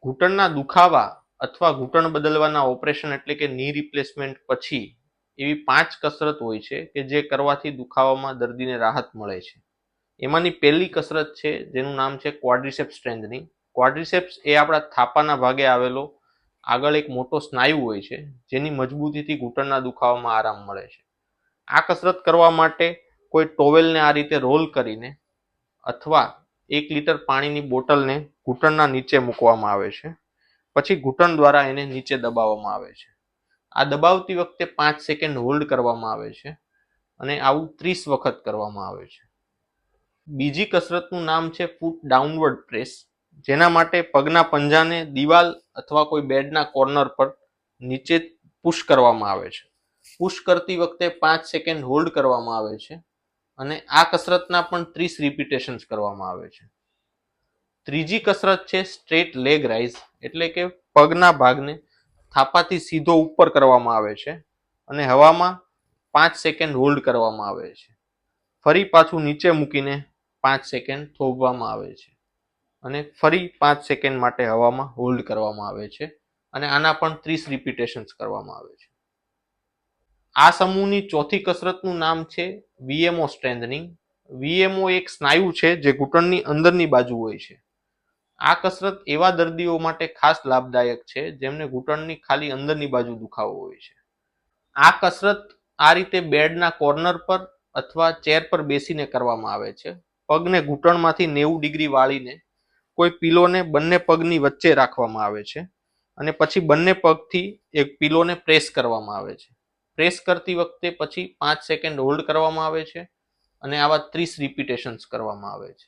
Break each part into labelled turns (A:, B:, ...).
A: ઘૂંટણના દુખાવા અથવા ઘૂંટણ બદલવાના ઓપરેશન એટલે કે ની રિપ્લેસમેન્ટ પછી એવી 5 કસરત હોય છે કે જે કરવાથી દુખાવામાં દર્દીને રાહત મળે છે. એમાંની પહેલી કસરત છે જેનું નામ છે ક્વાડ્રિસેપ્સ સ્ટ્રેન્થનિંગ. ક્વાડ્રિસેપ્સ એ આપણા થાપાના ભાગે આવેલો આગળ એક મોટો સ્નાયુ હોય છે જેની મજબૂતીથી ઘૂંટણના દુખાવામાં આરામ મળે છે. આ કસરત કરવા માટે કોઈ ટોવેલને આ રીતે રોલ કરીને અથવા 1 લીટર પાણીની બોટલને ઘૂંટણના નીચે મૂકવામાં આવે છે. પછી ઘૂંટણ દ્વારા એને નીચે દબાવવામાં આવે છે. આ દબાવતી વખતે 5 સેકન્ડ હોલ્ડ કરવામાં આવે છે અને આવું 30 વખત કરવામાં આવે છે. બીજી કસરતનું નામ છે ફૂટ ડાઉનવર્ડ પ્રેસ, જેના માટે પગના પંજાને દિવાલ અથવા કોઈ બેડના કોર્નર પર નીચે પુશ કરવામાં આવે છે. પુશ કરતી વખતે 5 સેકન્ડ હોલ્ડ કરવામાં આવે છે અને આ કસરતના પણ 30 રિપીટેશન્સ કરવામાં આવે છે. ત્રીજી કસરત છે સ્ટ્રેટ લેગ રાઇઝ, એટલે કે પગના ભાગને થાપાથી સીધો ઉપર કરવામાં આવે છે અને હવામાં 5 સેકન્ડ હોલ્ડ કરવામાં આવે છે. ફરી પાછું નીચે મૂકીને 5 સેકન્ડ થોભવામાં આવે છે અને ફરી 5 સેકન્ડ માટે હવામાં હોલ્ડ કરવામાં આવે છે અને આના પણ 30 રિપીટેશન્સ કરવામાં આવે છે. આ સમૂહની ચોથી કસરતનું નામ છે વીએમઓ સ્ટ્રેન્થનિંગ. વીએમઓ એક સ્નાયુ છે જે ઘૂંટણની અંદરની બાજુ હોય છે. આ કસરત એવા દર્દીઓ માટે ખાસ લાભદાયક છે જેમને ઘૂંટણની ખાલી અંદરની બાજુ દુખાવો હોય છે. આ કસરત આ રીતે બેડના કોર્નર પર અથવા ચેર પર બેસીને કરવામાં આવે છે. પગને ઘૂંટણમાંથી 90 ડિગ્રી વાળીને કોઈ પિલોને બંને પગની વચ્ચે રાખવામાં આવે છે અને પછી બંને પગથી એક પિલોને પ્રેસ કરવામાં આવે છે. પ્રેસ કરતી વખતે પછી 5 સેકન્ડ હોલ્ડ કરવામાં આવે છે અને આવા 30 રિપીટેશન્સ કરવામાં આવે છે.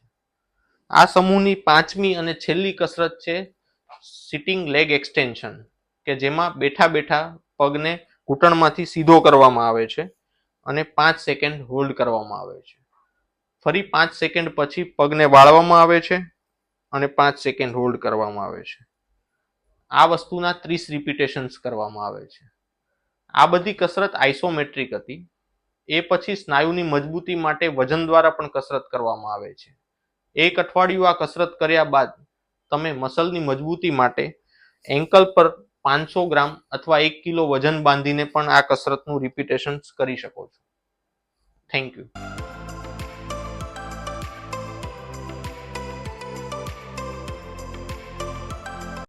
A: આ સમૂહની પાંચમી અને છેલ્લી કસરત છે સિટિંગ લેગ એક્સટેન્શન, કે જેમાં બેઠા બેઠા પગને ઘૂંટણમાંથી સીધો કરવામાં આવે છે અને 5 સેકન્ડ હોલ્ડ કરવામાં આવે છે. ફરી 5 સેકન્ડ પછી પગને વાળવામાં આવે છે અને 5 સેકન્ડ હોલ્ડ કરવામાં આવે છે. આ વસ્તુના 30 રિપીટેશન્સ કરવામાં આવે છે. આ બધી કસરત આઇસોમેટ્રિક હતી. એ પછી સ્નાયુની મજબૂતી માટે વજન દ્વારા પણ કસરત કરવામાં આવે છે. 1 અઠવાડિયું આ કસરત કર્યા બાદ તમે મસલની મજબૂતી માટે એન્કલ પર 500 ગ્રામ અથવા 1 કિલો વજન બાંધીને પણ આ કસરતનું રિપીટેશન્સ કરી શકો છો. Thank you.